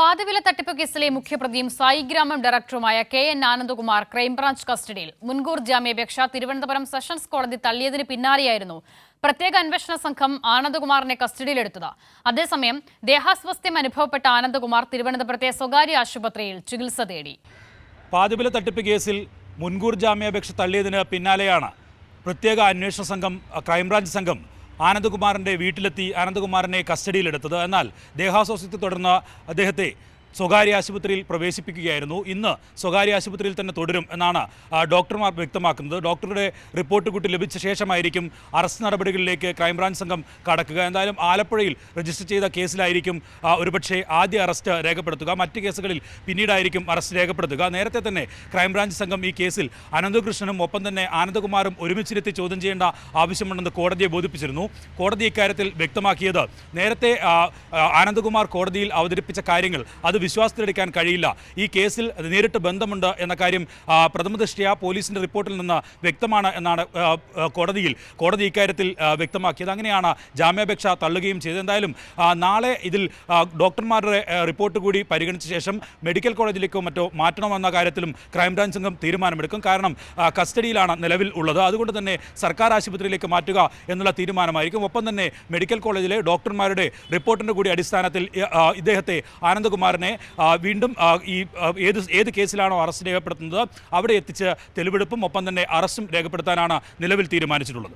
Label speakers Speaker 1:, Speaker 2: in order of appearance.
Speaker 1: പാതിവില തട്ടിപ്പ് കേസിലെ മുഖ്യപ്രതിയും സായിഗ്രാമം ഡയറക്ടറുമായ കെ.എൻ. ആനന്ദകുമാർ ക്രൈംബ്രാഞ്ച് കസ്റ്റഡിയിൽ. മുൻകൂർ ജാമ്യാപേക്ഷ തിരുവനന്തപുരം സെഷൻസ് കോടതി തള്ളിയതിന് പിന്നാലെയായിരുന്നു പ്രത്യേക അന്വേഷണ സംഘം ആനന്ദകുമാറിനെ കസ്റ്റഡിയിലെടുത്തത്. അതേസമയം ദേഹാസ്വാസ്ഥ്യം അനുഭവപ്പെട്ട ആനന്ദകുമാർ തിരുവനന്തപുരത്തെ സ്വകാര്യ ആശുപത്രിയിൽ ചികിത്സ തേടി.
Speaker 2: പാതിവില തട്ടിപ്പ് കേസിൽ മുൻകൂർ ജാമ്യാപേക്ഷ തള്ളിയതിന് പിന്നാലെയാണ് പ്രത്യേക അന്വേഷണ സംഘം ക്രൈംബ്രാഞ്ച് സംഘം ആനന്ദകുമാറിൻ്റെ വീട്ടിലെത്തി ആനന്ദകുമാറിനെ കസ്റ്റഡിയിലെടുത്തത്. എന്നാൽ ദേഹാസ്വാസ്ഥ്യത്തെ തുടർന്ന് അദ്ദേഹത്തെ സ്വകാര്യ ആശുപത്രിയിൽ പ്രവേശിപ്പിക്കുകയായിരുന്നു. ഇന്ന് സ്വകാര്യ ആശുപത്രിയിൽ തന്നെ തുടരും എന്നാണ് ഡോക്ടർമാർ വ്യക്തമാക്കുന്നത്. ഡോക്ടറുടെ റിപ്പോർട്ട് കൂട്ടി ലഭിച്ച ശേഷമായിരിക്കും അറസ്റ്റ് നടപടികളിലേക്ക് ക്രൈംബ്രാഞ്ച് സംഘം കടക്കുക. എന്തായാലും ആലപ്പുഴയിൽ രജിസ്റ്റർ ചെയ്ത കേസിലായിരിക്കും ഒരുപക്ഷെ ആദ്യ അറസ്റ്റ് രേഖപ്പെടുത്തുക. മറ്റ് കേസുകളിൽ പിന്നീടായിരിക്കും അറസ്റ്റ് രേഖപ്പെടുത്തുക. നേരത്തെ തന്നെ ക്രൈംബ്രാഞ്ച് സംഘം ഈ കേസിൽ അനന്തകൃഷ്ണനും ഒപ്പം തന്നെ ആനന്ദകുമാറും ഒരുമിച്ചിരുത്തി ചോദ്യം ചെയ്യേണ്ട ആവശ്യമുണ്ടെന്ന് കോടതിയെ ബോധിപ്പിച്ചിരുന്നു. കോടതി ഇക്കാര്യത്തിൽ വ്യക്തമാക്കിയത് നേരത്തെ ആനന്ദകുമാർ കോടതിയിൽ അവതരിപ്പിച്ച കാര്യങ്ങൾ അത് വിശ്വാസത്തിലെടുക്കാൻ കഴിയില്ല. ഈ കേസിൽ നേരിട്ട് ബന്ധമുണ്ട് എന്ന കാര്യം പ്രഥമദൃഷ്ട്യാ പോലീസിൻ്റെ റിപ്പോർട്ടിൽ നിന്ന് വ്യക്തമാണ് എന്നാണ് കോടതി ഇക്കാര്യത്തിൽ വ്യക്തമാക്കിയത്. അങ്ങനെയാണ് ജാമ്യാപേക്ഷ തള്ളുകയും ചെയ്തത്. എന്തായാലും നാളെ ഇതിൽ ഡോക്ടർമാരുടെ റിപ്പോർട്ട് കൂടി പരിഗണിച്ച ശേഷം മെഡിക്കൽ കോളേജിലേക്കോ മറ്റോ മാറ്റണമെന്ന കാര്യത്തിലും ക്രൈംബ്രാഞ്ച് സംഘം തീരുമാനമെടുക്കും. കാരണം കസ്റ്റഡിയിലാണ് നിലവിൽ ഉള്ളത്. അതുകൊണ്ട് തന്നെ സർക്കാർ ആശുപത്രിയിലേക്ക് മാറ്റുക എന്നുള്ള തീരുമാനമായിരിക്കും. ഒപ്പം തന്നെ മെഡിക്കൽ കോളേജിലെ ഡോക്ടർമാരുടെ റിപ്പോർട്ടിൻ്റെ കൂടി അടിസ്ഥാനത്തിൽ ഇദ്ദേഹത്തെ ആനന്ദകുമാറിനെ വീണ്ടും ഏത് കേസിലാണോ അറസ്റ്റ് രേഖപ്പെടുത്തുന്നത് അവിടെ എത്തിച്ച് തെളിവെടുപ്പും ഒപ്പം തന്നെ അറസ്റ്റും രേഖപ്പെടുത്താനാണ് നിലവിൽ തീരുമാനിച്ചിട്ടുള്ളത്.